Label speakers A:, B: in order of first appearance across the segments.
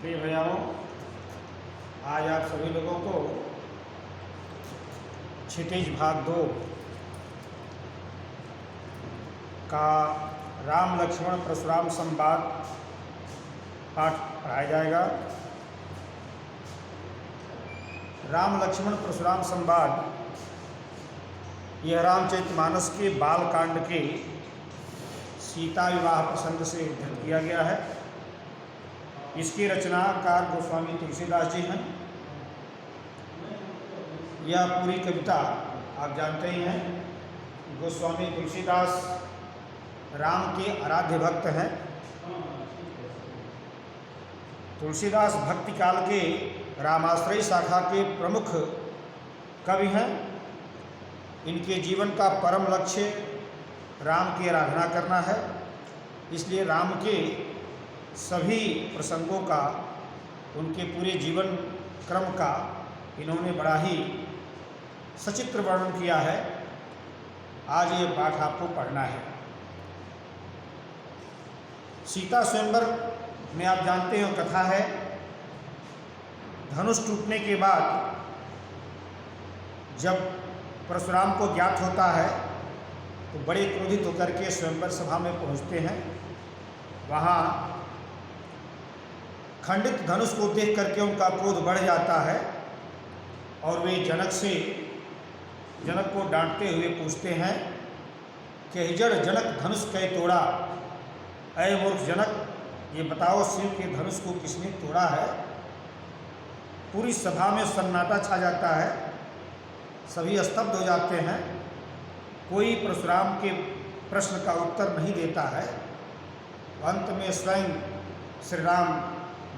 A: प्रिय भैयाओं, आज आप सभी लोगों को क्षितिज भाग 2 का राम लक्ष्मण परशुराम संवाद पाठ पढ़ाया जाएगा। राम लक्ष्मण परशुराम संवाद यह रामचरितमानस के बाल कांड के सीता विवाह प्रसंग से उद्धृत किया गया है। इसके रचनाकार गोस्वामी तुलसीदास जी हैं। यह पूरी कविता आप जानते ही हैं। गोस्वामी तुलसीदास राम के आराध्य भक्त हैं। तुलसीदास भक्ति काल के रामाश्रयी शाखा के प्रमुख कवि हैं। इनके जीवन का परम लक्ष्य राम की आराधना करना है। इसलिए राम के सभी प्रसंगों का, उनके पूरे जीवन क्रम का इन्होंने बड़ा ही सचित्र वर्णन किया है। आज ये पाठ आपको पढ़ना है। सीता स्वयंवर में आप जानते हो कथा है। धनुष टूटने के बाद जब परशुराम को ज्ञात होता है तो बड़े क्रोधित होकर के स्वयंवर सभा में पहुंचते हैं। वहाँ खंडित धनुष को देख करके उनका क्रोध बढ़ जाता है और वे जनक को डांटते हुए पूछते हैं कि हिजड़ जनक धनुष कै तोड़ा। अय मूर्ख जनक, ये बताओ शिव के धनुष को किसने तोड़ा है। पूरी सभा में सन्नाटा छा जाता है। सभी स्तब्ध हो जाते हैं। कोई परशुराम के प्रश्न का उत्तर नहीं देता है। अंत में स्वयं श्री राम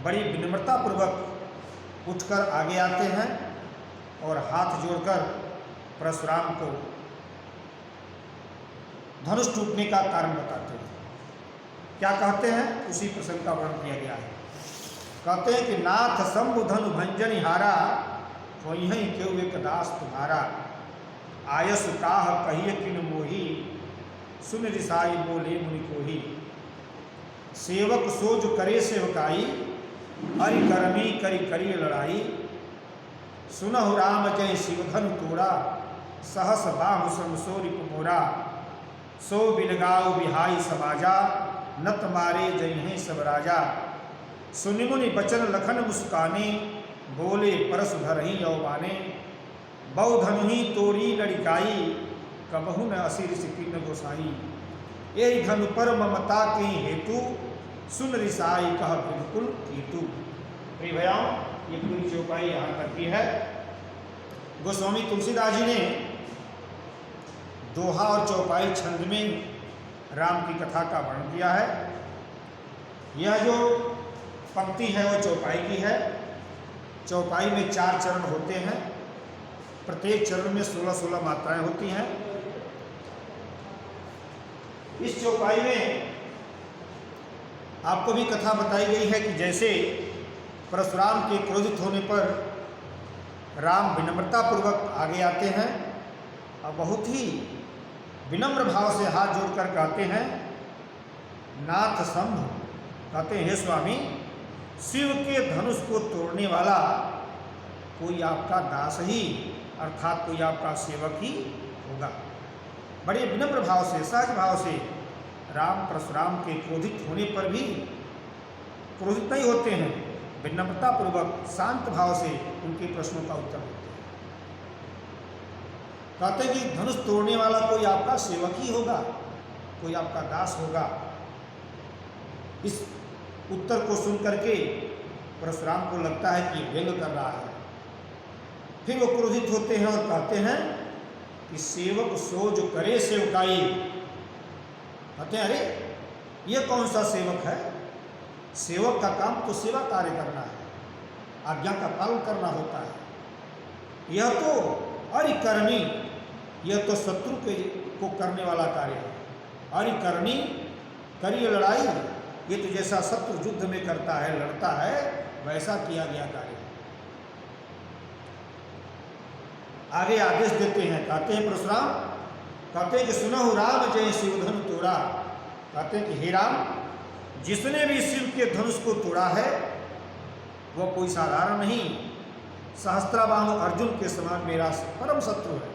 A: बड़ी विनम्रतापूर्वक उठकर आगे आते हैं और हाथ जोड़कर परशुराम को धनुष टूटने का कारण बताते हैं। क्या कहते हैं, उसी प्रसंग का वर्णन किया गया है। कहते हैं कि नाथ शंभु धनु भंजन हारा, वहीं क्यों एक दास तुम्हारा। आयस काह कहिए किन मोही, सुन रिसाई बोले मुनि कोही। सेवक सोज करे सेवकाई, हरि करमी करी करी लड़ाई। सुनहु राम जय शिव धनु तोड़ा, सहस बाहु समसो रिपु मोरा। सो बिलगाओ बिहाई समाजा, नत मारे जय हैं सब राजा। सुनि मुनि बचन लखन मुस्काने, बोले परस धरहि यौवाने। बहु धनु ही तोरी लड़िकाई, कबहु न असिर सिकी न गोसाई। यही धनु पर ममता के हेतु, सुन रिसाई कह बिल्कुल कीटू। प्रिय भैयाओं, ये पूरी चौपाई यहाँ तक की है। गोस्वामी तुलसीदास जी ने दोहा और चौपाई छंद में राम की कथा का वर्णन किया है। यह जो पंक्ति है वो चौपाई की है। चौपाई में 4 चरण होते हैं। प्रत्येक चरण में 16-16 मात्राएं होती हैं। इस चौपाई में आपको भी कथा बताई गई है कि जैसे परशुराम के क्रोधित होने पर राम विनम्रतापूर्वक आगे आते हैं और बहुत ही विनम्र भाव से हाथ जोड़कर कहते हैं, नाथ शंभु, कहते हैं हे स्वामी, शिव के धनुष को तोड़ने वाला कोई आपका दास ही, अर्थात कोई आपका सेवक ही होगा। बड़े विनम्र भाव से, सहज भाव से राम परशुराम के क्रोधित होने पर भी क्रोधित नहीं होते हैं। विनम्रतापूर्वक शांत भाव से उनके प्रश्नों का उत्तर देते हैं। कहते हैं कि धनुष तोड़ने वाला कोई आपका सेवक ही होगा, कोई आपका दास होगा। इस उत्तर को सुन करके परशुराम को लगता है कि व्यंग कर रहा है। फिर वो क्रोधित होते हैं और कहते हैं कि सेवक सो जो करे सेवकाई। कहते हैं, अरे ये कौन सा सेवक है। सेवक का काम तो सेवा कार्य करना है, आज्ञा का पालन करना होता है। यह तो अरिकरणी, यह तो शत्रु को करने वाला कार्य है। अरिकरणी करिए लड़ाई, ये तो जैसा शत्रु युद्ध में करता है, लड़ता है, वैसा किया गया कार्य। आगे आदेश देते हैं। कहते हैं परशुराम, कहते हैं कि सुनहु राम जय शिव धनु तोड़ा। कहते हैं कि हे राम, जिसने भी शिव के धनुष को तोड़ा है वह कोई साधारण नहीं, सहस्त्राबाहु अर्जुन के समान मेरा परम शत्रु है।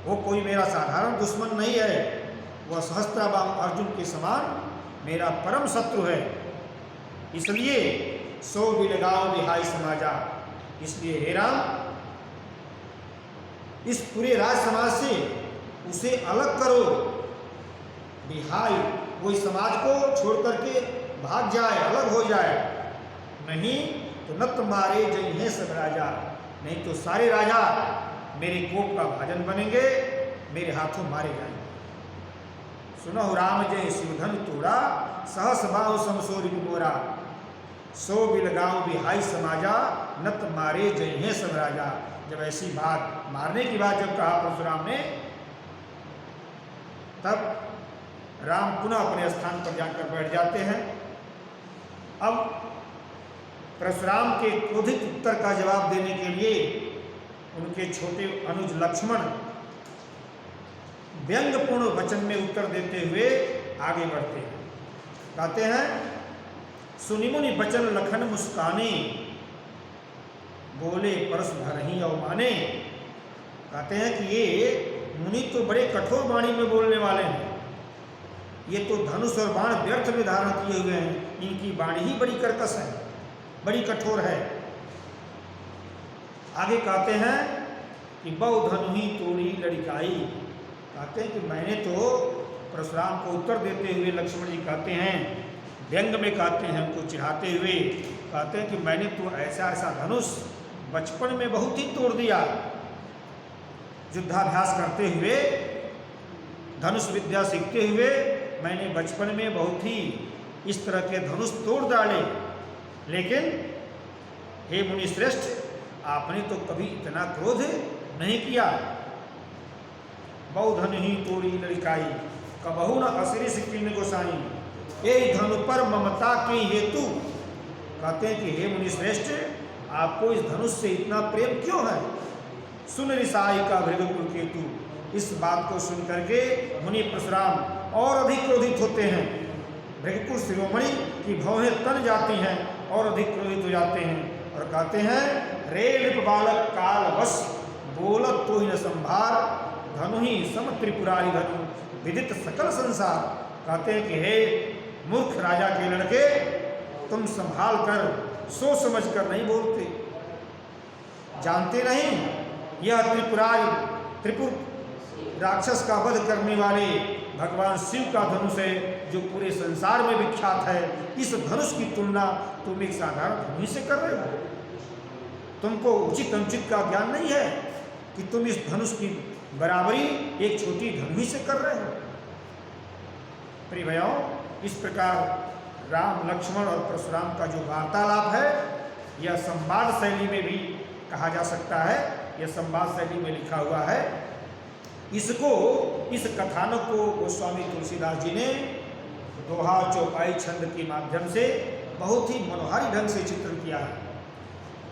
A: वो कोई मेरा साधारण दुश्मन नहीं है, वह सहस्त्राबाहु अर्जुन के समान मेरा परम शत्रु है। इसलिए सो बिलगाओ बिहाई समाजा, इसलिए हे राम इस पूरे राज समाज से उसे अलग करो। बिहाई, वो इस समाज को छोड़ करके भाग जाए, अलग हो जाए। नहीं तो न तुम्हारे जय है सब राजा, नहीं तो सारे राजा मेरे कोप का भाजन बनेंगे, मेरे हाथों मारे जाएंगे। सुनहु राम जय शिवधन तोड़ा, सहस बाहु समसोरि मोरा, सो बिलगाओ बिहाई समाजा, नत मारे जय है सब राजा। जब ऐसी बात, मारने की बात जब कहा परशुराम ने, तब राम पुनः अपने स्थान पर जाकर बैठ जाते हैं। अब परशुराम के क्रोधित उत्तर का जवाब देने के लिए उनके छोटे अनुज लक्ष्मण व्यंग्यपूर्ण वचन में उत्तर देते हुए आगे बढ़ते हैं। कहते हैं, सुनि मुनि बचन लखन मुस्काने, बोले परस भरहि अवमाने। कहते हैं कि ये मुनि तो बड़े कठोर वाणी में बोलने वाले हैं, ये तो धनुष और बाण व्यर्थ में धारण किए हुए हैं, इनकी वाणी ही बड़ी कर्कश है, बड़ी कठोर है। आगे कहते हैं कि बहु धनु ही तोड़ी लड़काई। कहते हैं कि मैंने तो परशुराम को उत्तर देते हुए लक्ष्मण जी कहते हैं, व्यंग में कहते हैं, उनको चिढ़ाते हुए कहते हैं कि मैंने तो ऐसा ऐसा धनुष बचपन में बहुत ही तोड़ दिया। युद्धाभ्यास करते हुए, धनुष विद्या सीखते हुए मैंने बचपन में बहुत ही इस तरह के धनुष तोड़ डाले। लेकिन हे मुनि श्रेष्ठ, आपने तो कभी इतना क्रोध नहीं किया। बहु धनु ही तोड़ी लड़काई, कबहु न असिरिस कीन गोसाई, ए धनु पर ममता के हेतु। कहते हैं कि हे मुनि श्रेष्ठ, आपको इस धनुष से इतना प्रेम क्यों है? सुन रिसाई का भृगुकुल केतु। इस बात को सुन करके मुनि परशुराम और अधिक क्रोधित होते हैं। भृगुकुल शिरोमणि की भौहें तन जाती हैं और अधिक क्रोधित हो जाते हैं और कहते हैं, रे नृप बालक काल वश, बोलत तो ही न संभार, धनु ही सम त्रिपुरारी धनु, विदित सकल संसार। कहते हैं कि हे मूर्ख राजा के लड़के, तुम संभाल कर सोच समझ कर नहीं बोलते, जानते नहीं यह त्रिपुर राक्षस का वध करने वाले भगवान शिव का धनुष है, जो पूरे संसार में विख्यात है। इस धनुष की तुलना तुम एक साधारण धनुष से कर रहे हो। तुमको उचित अनुचित का ज्ञान नहीं है कि तुम इस धनुष की बराबरी एक छोटी धनुष से कर रहे हो। प्रिय भाइयों, इस प्रकार राम, लक्ष्मण और परशुराम का जो वार्तालाप है, यह संवाद शैली में भी कहा जा सकता है। यह संवाद शैली में लिखा हुआ है। इसको, इस कथानक को गोस्वामी तुलसीदास जी ने दोहा चौपाई छंद के माध्यम से बहुत ही मनोहारी ढंग से चित्रण किया है।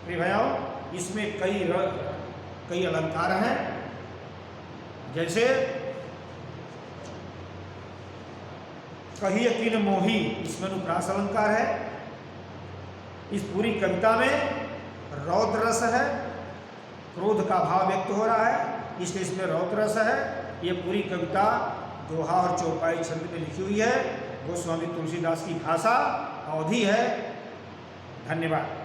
A: प्रिय भाइयों, इसमें कई अलंकार हैं, जैसे कहिए तीन मोही, इसमें अनुप्रास अलंकार है। इस पूरी कविता में रौद्र रस है, क्रोध का भाव व्यक्त हो रहा है, इसलिए इसमें रौद्र रस है। ये पूरी कविता दोहा और चौपाई छंद में लिखी हुई है। गोस्वामी तुलसीदास की भाषा अवधी है। धन्यवाद।